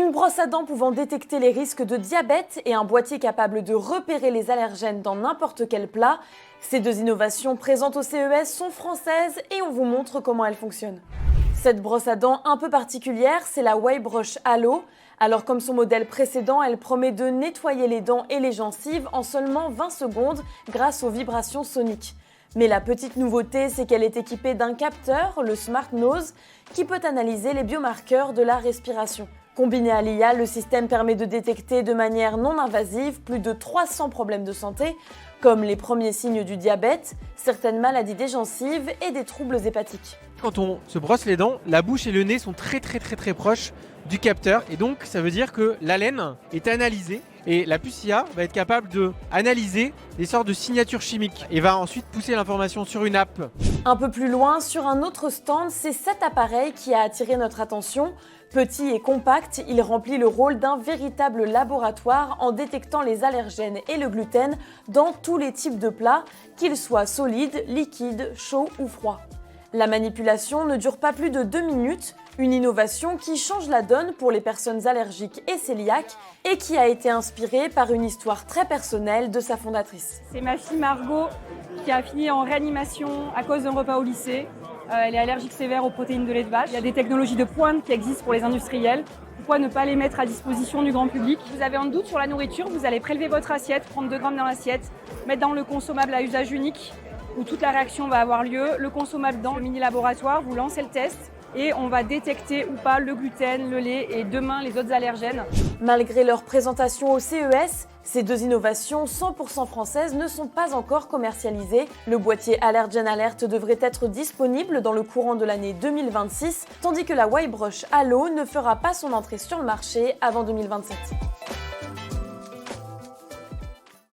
Une brosse à dents pouvant détecter les risques de diabète et un boîtier capable de repérer les allergènes dans n'importe quel plat. Ces deux innovations présentes au CES sont françaises et on vous montre comment elles fonctionnent. Cette brosse à dents un peu particulière, c'est la Waybrush Halo. Alors comme son modèle précédent, elle promet de nettoyer les dents et les gencives en seulement 20 secondes grâce aux vibrations soniques. Mais la petite nouveauté, c'est qu'elle est équipée d'un capteur, le Smart Nose, qui peut analyser les biomarqueurs de la respiration. Combiné à l'IA, le système permet de détecter de manière non invasive plus de 300 problèmes de santé, comme les premiers signes du diabète, certaines maladies des gencives et des troubles hépatiques. Quand on se brosse les dents, la bouche et le nez sont très proches du capteur et donc ça veut dire que l'haleine est analysée et la puce IA va être capable d'analyser des sortes de signatures chimiques et va ensuite pousser l'information sur une app. Un peu plus loin, sur un autre stand, c'est cet appareil qui a attiré notre attention. Petit et compact, il remplit le rôle d'un véritable laboratoire en détectant les allergènes et le gluten dans tous les types de plats, qu'ils soient solides, liquides, chauds ou froids. La manipulation ne dure pas plus de 2 minutes, une innovation qui change la donne pour les personnes allergiques et cœliaques et qui a été inspirée par une histoire très personnelle de sa fondatrice. C'est ma fille Margot qui a fini en réanimation à cause d'un repas au lycée. Elle est allergique sévère aux protéines de lait de vache. Il y a des technologies de pointe qui existent pour les industriels. Pourquoi ne pas les mettre à disposition du grand public? Vous avez un doute sur la nourriture, vous allez prélever votre assiette, prendre 2 grammes dans l'assiette, mettre dans le consommable à usage unique où toute la réaction va avoir lieu. Le consommable dans le mini-laboratoire, vous lancez le test et on va détecter ou pas le gluten, le lait et demain les autres allergènes. Malgré leur présentation au CES, ces deux innovations 100% françaises ne sont pas encore commercialisées. Le boîtier Allergen Alert devrait être disponible dans le courant de l'année 2026, tandis que la Waybrush Halo ne fera pas son entrée sur le marché avant 2027.